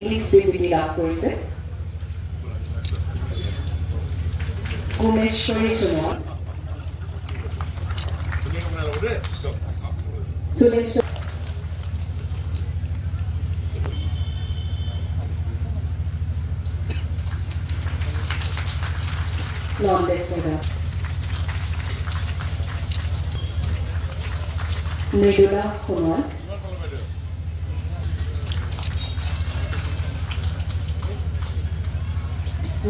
স্বীকৃতি লাভ কৰিছে। গুণেশ্বৰী Sonowal, সুলেশ্বৰ Nandeswar Das, Mridula Sonowal,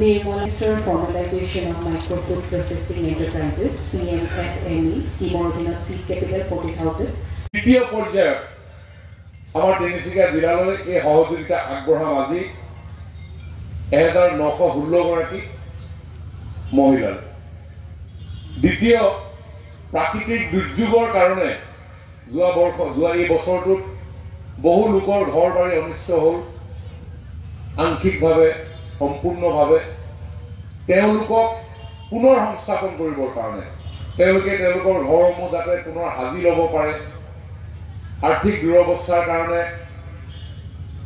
Minister Formalization of Micro Food Processing Enterprises (PMFME) scheme অধীনত seed capital 40,000. তৃতীয় পৰ্যায়ত আমাৰ তিনিচুকীয়া জিলালৈ এই সহযোগিতা আগবঢ়াম আজি 1916 গৰাকী মহিলা। দ্বিতীয় প্ৰাকৃতিক দুৰ্যোগৰ কাৰণে যোৱা এই বছৰটোত বহু লোকৰ ঘৰ বাৰী অনিষ্ট হ'ল। আংশিকভাৱে সম্পূৰ্ণভাৱে তেওঁলোকক পুনৰ সংস্থাপন কৰিবৰ কাৰণে তেওঁলোকৰ ঘৰসমূহ যাতে পুনৰ সাজি ল'ব পাৰে। আৰ্থিক দুৰৱস্থাৰ কাৰণে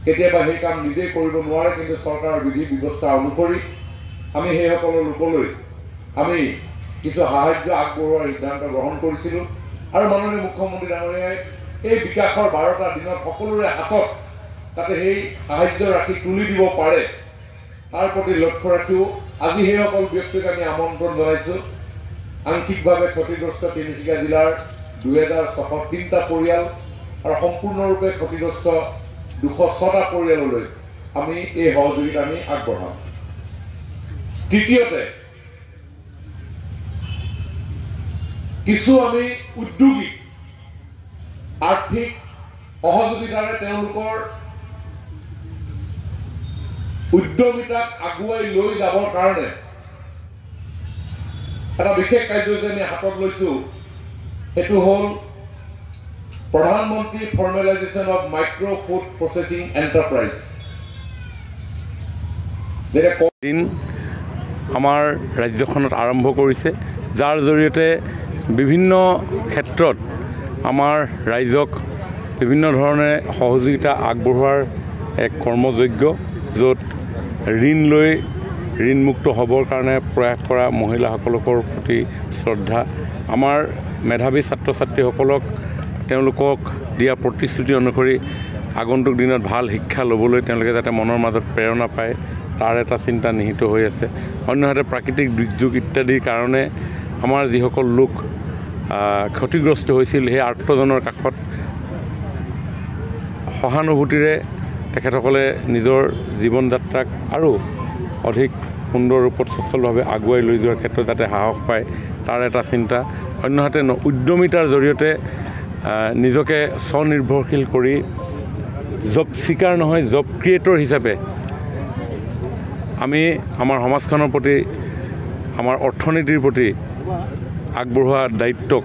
কেতিয়াবা সেই কাম নিজে কৰিব নোৱাৰে, কিন্তু চৰকাৰৰ বিধি ব্যৱস্থা অনুসৰি আমি সেইসকলৰ লোকলৈ আমি কিছু সাহায্য আগবঢ়োৱাৰ সিদ্ধান্ত গ্ৰহণ কৰিছিলোঁ। আৰু মাননীয় মুখ্যমন্ত্ৰী ডাঙৰীয়াই এই বিকাশৰ 12টা দিনত সকলোৰে হাতত যাতে সেই সাহায্য ৰাখি তুলি দিব পাৰে তাৰ প্ৰতি লক্ষ্য ৰাখিও আজি সেইসকল ব্যক্তিক আমি আমন্ত্ৰণ জনাইছোঁ। আংশিকভাৱে ক্ষতিগ্ৰস্ত তিনিচুকীয়া জিলাৰ 2603টা পৰিয়াল আৰু সম্পূৰ্ণৰূপে ক্ষতিগ্ৰস্ত 206টা পৰিয়াললৈ আমি এই সহযোগিতা আমি আগবঢ়াম। তৃতীয়তে কিছু আমি উদ্যোগী আৰ্থিক সহযোগিতাৰে তেওঁলোকৰ উদ্যমিতাক আগুৱাই লৈ যাবৰ কাৰণে এটা বিশেষ কাৰ্যসূচী আমি হাতত লৈছোঁ। সেইটো হ'ল প্ৰধানমন্ত্ৰী formalisation of micro food processing enterprise. আমাৰ ৰাজ্যখনত আৰম্ভ কৰিছে, যাৰ জৰিয়তে বিভিন্ন ক্ষেত্ৰত আমাৰ ৰাইজক বিভিন্ন ধৰণে সহযোগিতা আগবঢ়োৱাৰ এক কৰ্মযজ্ঞ, য'ত ঋণ লৈ ঋণমুক্ত হ'বৰ কাৰণে প্ৰয়াস কৰা মহিলাসকলৰ প্ৰতি শ্ৰদ্ধা। আমাৰ মেধাৱী ছাত্ৰ ছাত্ৰীসকলক তেওঁলোকক দিয়া প্ৰতিশ্ৰুতি অনুসৰি আগন্তুক দিনত ভাল শিক্ষা ল'বলৈ তেওঁলোকে যাতে মনৰ মাজত প্ৰেৰণা পায় তাৰ এটা চিন্তা নিহিত হৈ আছে। অন্যহাতে প্ৰাকৃতিক দুৰ্যোগ ইত্যাদিৰ কাৰণে আমাৰ যিসকল লোক ক্ষতিগ্ৰস্ত হৈছিল সেই আৰ্তজনৰ কাষত সহানুভূতিৰে তেখেতসকলে নিজৰ জীৱন যাত্ৰাক আৰু অধিক সুন্দৰ ৰূপত সচলভাৱে আগুৱাই লৈ যোৱাৰ ক্ষেত্ৰত যাতে সাহস পায় তাৰ এটা চিন্তা। অন্যহাতে উদ্যমিতাৰ জৰিয়তে নিজকে স্বনিৰ্ভৰশীল কৰি জব চিকাৰ নহয়, জব ক্ৰিয়েটৰ হিচাপে আমি আমাৰ সমাজখনৰ প্ৰতি, আমাৰ অৰ্থনীতিৰ প্ৰতি আগবঢ়োৱা দায়িত্বক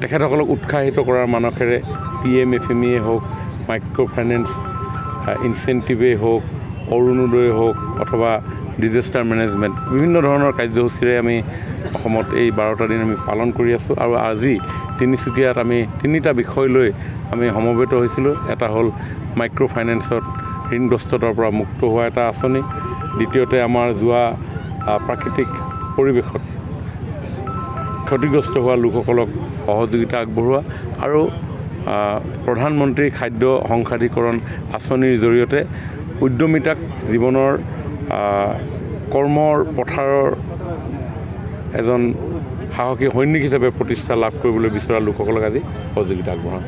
তেখেতসকলক উৎসাহিত কৰাৰ মানসেৰে PMFME হওক, মাইক্ৰ' ফাইনেন্স ইনচেণ্টিভেই হওক, অৰুণোদয় হওক অথবা ডিজাষ্টাৰ মেনেজমেণ্ট, বিভিন্ন ধৰণৰ কাৰ্যসূচীৰে আমি অসমত এই 12টা দিন আমি পালন কৰি আছোঁ। আৰু আজি তিনিচুকীয়াত আমি 3টা বিষয় লৈ আমি সমবেত হৈছিলোঁ। এটা হ'ল মাইক্ৰ' ফাইনেন্সত ঋণগ্ৰস্ততাৰ পৰা মুক্ত হোৱা এটা আঁচনি, দ্বিতীয়তে আমাৰ যোৱা প্ৰাকৃতিক পৰিৱেশত ক্ষতিগ্ৰস্ত হোৱা লোকসকলক সহযোগিতা আগবঢ়োৱা, আৰু প্ৰধানমন্ত্ৰী খাদ্য সংসাধীকৰণ আঁচনিৰ জৰিয়তে উদ্যমিতাক জীৱনৰ কৰ্মৰ পথাৰৰ এজন সাহসী সৈনিক হিচাপে প্ৰতিষ্ঠা লাভ কৰিবলৈ বিচৰা লোকসকলক আজি সহযোগিতা আগবঢ়াওঁ।